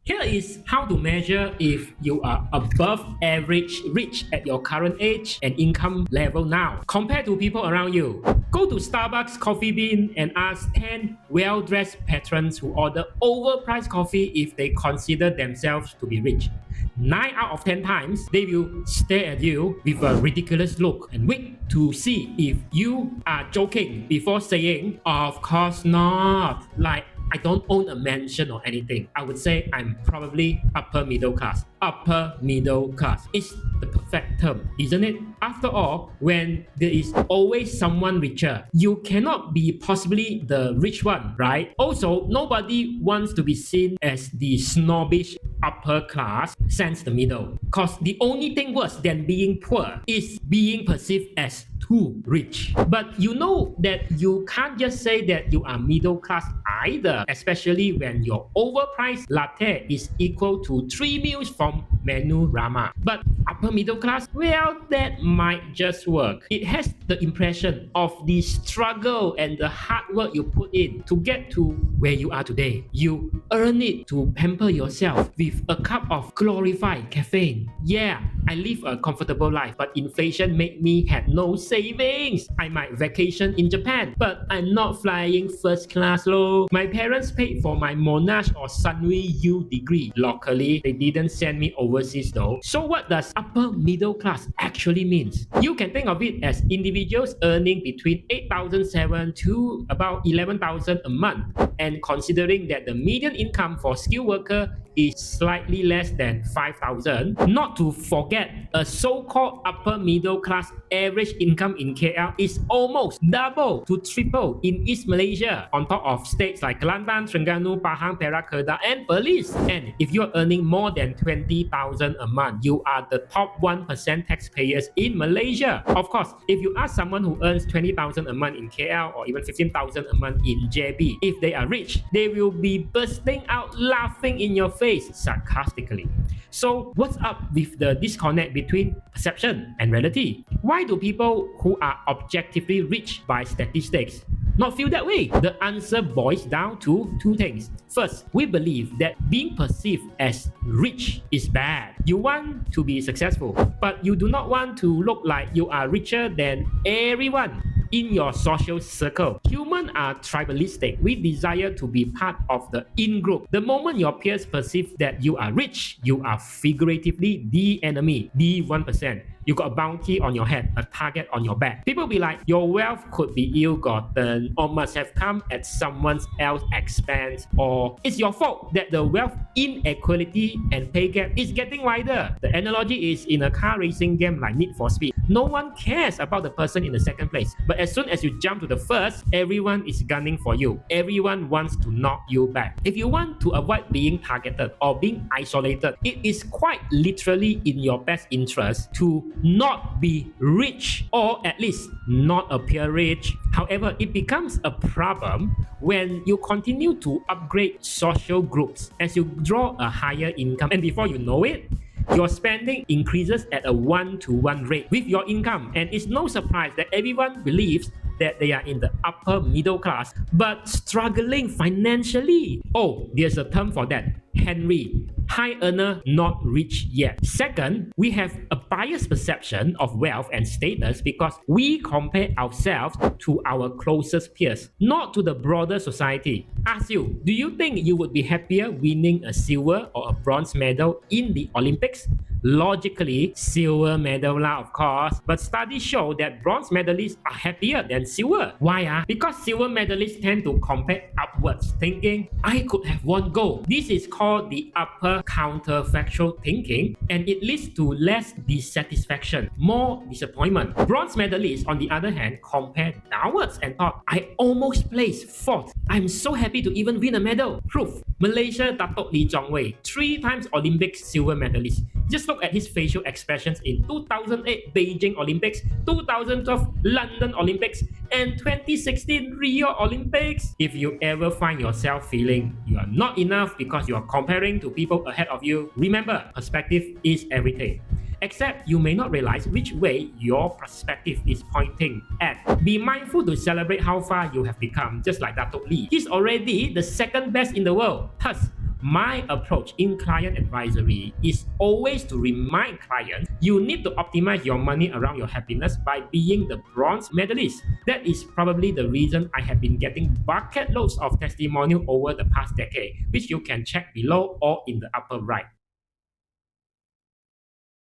Here is how to measure if you are above average rich at your current age and income level now compared to people around you. Go to Starbucks coffee bean and ask 10 well-dressed patrons who order overpriced coffee if they consider themselves to be rich. 9 out of 10 times, they will stare at you with a ridiculous look and wait to see if you are joking before saying, "Of course not. Like, I don't own a mansion or anything. I would say I'm probably upper middle class." Upper middle class is the perfect term, isn't it? After all, when there is always someone richer, you cannot be possibly the rich one, right? Also, nobody wants to be seen as the snobbish upper class, sense the middle. Because the only thing worse than being poor is being perceived as too rich. But you know that you can't just say that you are middle class either, especially when your overpriced latte is equal to 3 meals from Menu Rama. But upper middle class, well, that might just work. It has the impression of the struggle and the hard work you put in to get to where you are today. You earn it to pamper yourself with a cup of glorified caffeine. Yeah, I live a comfortable life, but inflation made me have no savings. I might vacation in Japan, but I'm not flying first class low. My parents paid for my Monash or Sunway U degree locally. They didn't send me overseas though. So what does upper middle class actually means? You can think of it as individuals earning between 8,700 to about 11,000 a month. And considering that the median income for skilled worker is slightly less than 5,000, not to forget a so-called upper middle class average income in KL is almost double to triple in East Malaysia, on top of states like Kelantan, Terengganu, Pahang, Perak, Kedah, and Perlis. And if you're earning more than 20,000 a month, you are the top 1% taxpayers in Malaysia. Of course, if you ask someone who earns 20,000 a month in KL or even 15,000 a month in JB, if they are rich, they will be bursting out laughing in your face sarcastically. So what's up with the disconnect between perception and reality? Why do people who are objectively rich by statistics not feel that way? The answer boils down to two things. First, we believe that being perceived as rich is bad. You want to be successful, but you do not want to look like you are richer than everyone in your social circle. Humans are tribalistic. We desire to be part of the in-group. The moment your peers perceive that you are rich, you are figuratively the enemy, the 1%. You got a bounty on your head, a target on your back. People be like, your wealth could be ill-gotten or must have come at someone else's expense, or it's your fault that the wealth inequality and pay gap is getting wider. The analogy is in a car racing game like Need for Speed. No one cares about the person in the second place, but as soon as you jump to the first, everyone is gunning for you. Everyone wants to knock you back. If you want to avoid being targeted or being isolated, it is quite literally in your best interest to not be rich, or at least not appear rich. However, it becomes a problem when you continue to upgrade social groups as you draw a higher income, and before you know it, your spending increases at a 1-to-1 rate with your income. And it's no surprise that everyone believes that they are in the upper middle class but struggling financially. Oh, there's a term for that. Henry, high earner, not rich yet. Second, we have a biased perception of wealth and status because we compare ourselves to our closest peers, not to the broader society. Ask you, do you think you would be happier winning a silver or a bronze medal in the Olympics? Logically, silver medal lah, of course, but studies show that bronze medalists are happier than silver. Why? Because silver medalists tend to compare upwards, thinking, I could have won gold. This is called the upper counterfactual thinking, and it leads to less dissatisfaction, more disappointment. Bronze medalists, on the other hand, compare downwards and thought, I almost placed fourth. I'm so happy to even win a medal. Proof. Malaysia Datuk Lee Chong Wei, 3 times Olympic silver medalist. Just look at his facial expressions in 2008 Beijing Olympics, 2012 London Olympics, and 2016 Rio Olympics. If you ever find yourself feeling you are not enough because you are comparing to people ahead of you, remember, perspective is everything. Except you may not realize which way your perspective is pointing at. Be mindful to celebrate how far you have become, just like Datuk Lee. He's already the second best in the world. Thus, My approach in client advisory is always to remind clients you need to optimize your money around your happiness by being the bronze medalist. That is probably the reason I have been getting bucket loads of testimonial over the past decade, which you can check below or in the upper right.